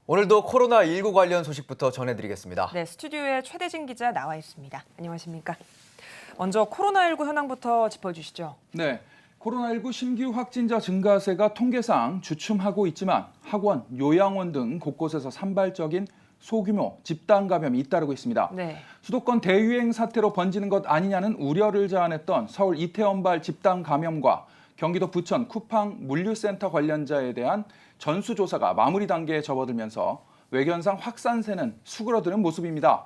오늘도 코로나19 관련 소식부터 전해드리겠습니다. 네, 스튜디오에 최대진 기자 나와 있습니다. 안녕하십니까? 먼저 코로나19 현황부터 짚어주시죠. 네, 코로나19 신규 확진자 증가세가 통계상 주춤하고 있지만 학원, 요양원 등 곳곳에서 산발적인 소규모 집단 감염이 잇따르고 있습니다. 네. 수도권 대유행 사태로 번지는 것 아니냐는 우려를 자아냈던 서울 이태원발 집단 감염과 경기도 부천 쿠팡 물류센터 관련자에 대한 전수조사가 마무리 단계에 접어들면서 외견상 확산세는 수그러드는 모습입니다.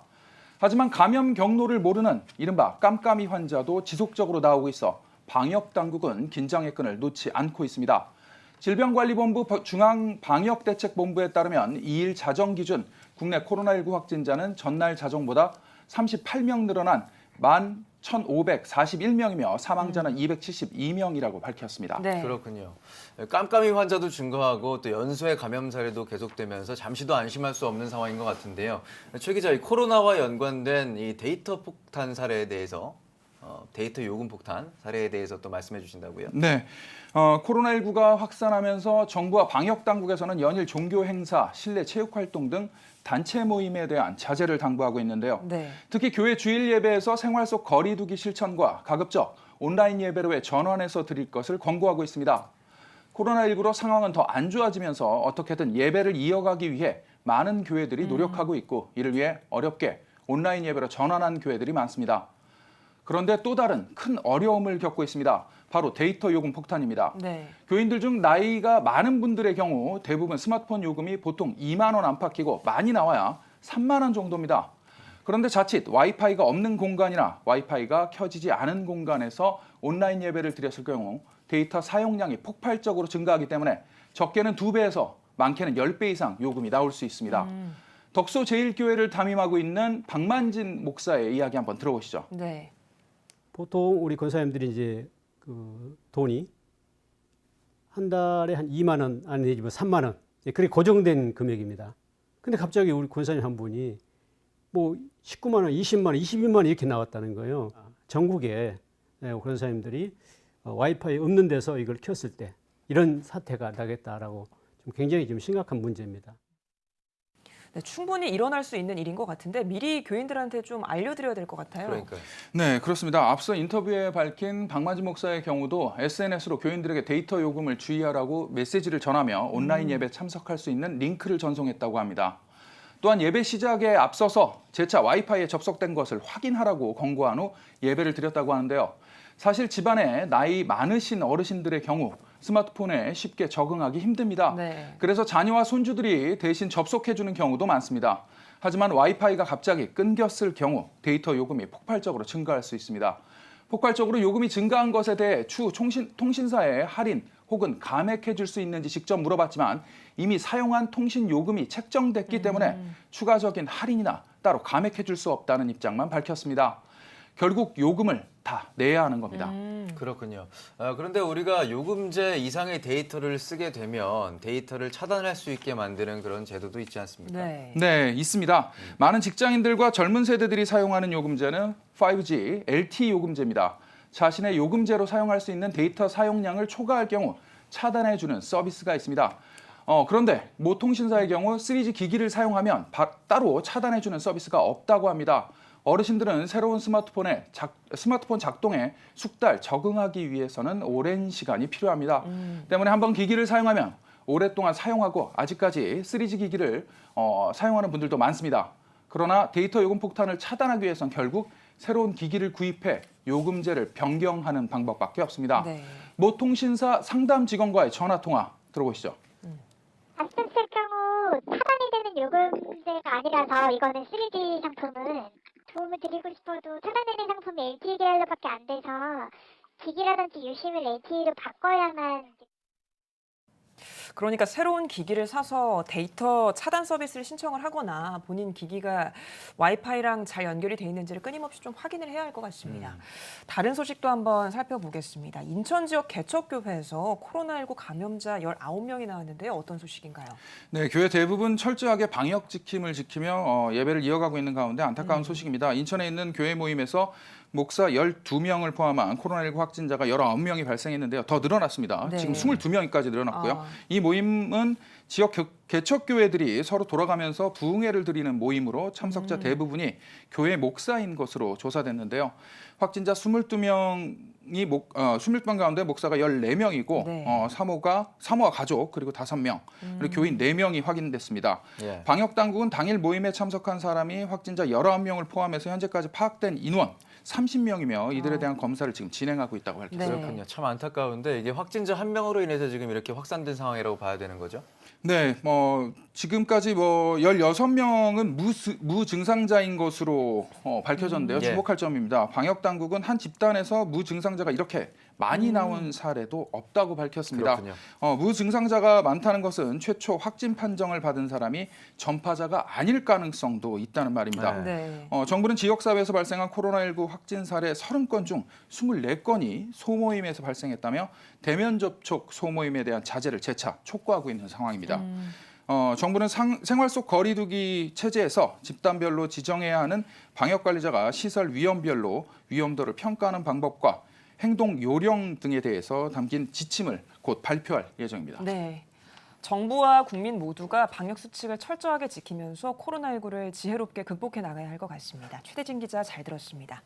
하지만 감염 경로를 모르는 이른바 깜깜이 환자도 지속적으로 나오고 있어 방역당국은 긴장의 끈을 놓지 않고 있습니다. 질병관리본부 중앙방역대책본부에 따르면 2일 자정 기준 국내 코로나19 확진자는 전날 자정보다 38명 늘어난 11,541명이며 사망자는 272명이라고 밝혔습니다. 네. 그렇군요. 깜깜이 환자도 증가하고 또 연쇄 감염 사례도 계속되면서 잠시도 안심할 수 없는 상황인 것 같은데요. 최 기자, 이 코로나와 연관된 이 데이터 폭탄 사례에 대해서 데이터 요금 폭탄 사례에 대해서 또 말씀해 주신다고요? 네, 코로나19가 확산하면서 정부와 방역당국에서는 연일 종교 행사, 실내 체육활동 등 단체 모임에 대한 자제를 당부하고 있는데요. 네. 특히 교회 주일 예배에서 생활 속 거리 두기 실천과 가급적 온라인 예배로의 전환해서 드릴 것을 권고하고 있습니다. 코로나19로 상황은 더 안 좋아지면서 어떻게든 예배를 이어가기 위해 많은 교회들이 노력하고 있고 이를 위해 어렵게 온라인 예배로 전환한 교회들이 많습니다. 그런데 또 다른 큰 어려움을 겪고 있습니다. 바로 데이터 요금 폭탄입니다. 네. 교인들 중 나이가 많은 분들의 경우 대부분 스마트폰 요금이 보통 2만 원 안팎이고 많이 나와야 3만 원 정도입니다. 그런데 자칫 와이파이가 없는 공간이나 와이파이가 켜지지 않은 공간에서 온라인 예배를 드렸을 경우 데이터 사용량이 폭발적으로 증가하기 때문에 적게는 2배에서 많게는 10배 이상 요금이 나올 수 있습니다. 덕소제일교회를 담임하고 있는 박만진 목사의 이야기 한번 들어보시죠. 네. 보통 우리 권사님들이 이제 그 돈이 한 달에 한 2만 원 아니 뭐 3만 원 그게 고정된 금액입니다. 근데 갑자기 우리 권사님 한 분이 뭐 19만 원, 20만 원, 22만 원 이렇게 나왔다는 거예요. 전국에 권사님들이 와이파이 없는 데서 이걸 켰을 때 이런 사태가 나겠다라고 좀 굉장히 좀 심각한 문제입니다. 네, 충분히 일어날 수 있는 일인 것 같은데 미리 교인들한테 좀 알려드려야 될 것 같아요. 그러니까요. 네, 그렇습니다. 앞서 인터뷰에 밝힌 박만진 목사의 경우도 SNS로 교인들에게 데이터 요금을 주의하라고 메시지를 전하며 온라인 예배 참석할 수 있는 링크를 전송했다고 합니다. 또한 예배 시작에 앞서서 재차 와이파이에 접속된 것을 확인하라고 권고한 후 예배를 드렸다고 하는데요. 사실 집안에 나이 많으신 어르신들의 경우 스마트폰에 쉽게 적응하기 힘듭니다. 네. 그래서 자녀와 손주들이 대신 접속해주는 경우도 많습니다. 하지만 와이파이가 갑자기 끊겼을 경우 데이터 요금이 폭발적으로 증가할 수 있습니다. 폭발적으로 요금이 증가한 것에 대해 추후 통신사에 할인 혹은 감액해 줄 수 있는지 직접 물어봤지만 이미 사용한 통신 요금이 책정됐기 때문에 추가적인 할인이나 따로 감액해 줄 수 없다는 입장만 밝혔습니다. 결국 요금을 다 내야 하는 겁니다. 그렇군요. 그런데 우리가 요금제 이상의 데이터를 쓰게 되면 데이터를 차단할 수 있게 만드는 그런 제도도 있지 않습니까? 네. 네, 있습니다. 많은 직장인들과 젊은 세대들이 사용하는 요금제는 5G, LTE 요금제입니다. 자신의 요금제로 사용할 수 있는 데이터 사용량을 초과할 경우 차단해주는 서비스가 있습니다. 그런데 모 통신사의 경우 3G 기기를 사용하면 따로 차단해주는 서비스가 없다고 합니다. 어르신들은 새로운 스마트폰 작동에 숙달 적응하기 위해서는 오랜 시간이 필요합니다. 때문에 한번 기기를 사용하면 오랫동안 사용하고 아직까지 3G 기기를 사용하는 분들도 많습니다. 그러나 데이터 요금 폭탄을 차단하기 위해선 결국 새로운 기기를 구입해 요금제를 변경하는 방법밖에 없습니다. 네. 모 통신사 상담 직원과의 전화 통화 들어보시죠. 말씀드릴 경우 차단이 되는 요금제가 아니라서 이거는 3G 상품은 도움을 드리고 싶어도 차단되는 상품이 LTE 계열로밖에 안 돼서 기기라든지 유심을 LTE로 바꿔야만. 그러니까 새로운 기기를 사서 데이터 차단 서비스를 신청을 하거나 본인 기기가 와이파이랑 잘 연결이 돼 있는지를 끊임없이 좀 확인을 해야 할 것 같습니다. 다른 소식도 한번 살펴보겠습니다. 인천 지역 개척교회에서 코로나19 감염자 19명이 나왔는데요. 어떤 소식인가요? 네, 교회 대부분 철저하게 방역 지킴을 지키며 예배를 이어가고 있는 가운데 안타까운 소식입니다. 인천에 있는 교회 모임에서 목사 12명을 포함한 코로나19 확진자가 19명이 발생했는데요. 더 늘어났습니다. 네. 지금 22명까지 늘어났고요. 아. 이 모임은 지역 개척교회들이 서로 돌아가면서 부흥회를 드리는 모임으로 참석자 대부분이 교회 목사인 것으로 조사됐는데요. 확진자 22명 가운데 목사가 14명이고 네. 사모와 가족 그리고 5명, 그리고 교인 4명이 확인됐습니다. 예. 방역 당국은 당일 모임에 참석한 사람이 확진자 19명을 포함해서 현재까지 파악된 인원 30명이며 이들에 대한 검사를 지금 진행하고 있다고 밝혔습니다. 네. 그렇군요. 참 안타까운데 이게 확진자 한 명으로 인해서 지금 이렇게 확산된 상황이라고 봐야 되는 거죠? 네, 지금까지 16명은 무증상자인 것으로 밝혀졌는데요. 예. 주목할 점입니다. 방역 당국은 한 집단에서 무증상자가 이렇게 많이 나온 사례도 없다고 밝혔습니다. 그렇군요. 무증상자가 많다는 것은 최초 확진 판정을 받은 사람이 전파자가 아닐 가능성도 있다는 말입니다. 네. 정부는 지역사회에서 발생한 코로나19 확진 사례 30건 중 24건이 소모임에서 발생했다며 대면 접촉 소모임에 대한 자제를 재차 촉구하고 있는 상황입니다. 정부는 생활 속 거리두기 체제에서 집단별로 지정해야 하는 방역관리자가 시설 위험별로 위험도를 평가하는 방법과 행동 요령 등에 대해서 담긴 지침을 곧 발표할 예정입니다. 네. 정부와 국민 모두가 방역 수칙을 철저하게 지키면서 코로나19를 지혜롭게 극복해 나가야 할 것 같습니다. 최대진 기자 잘 들었습니다.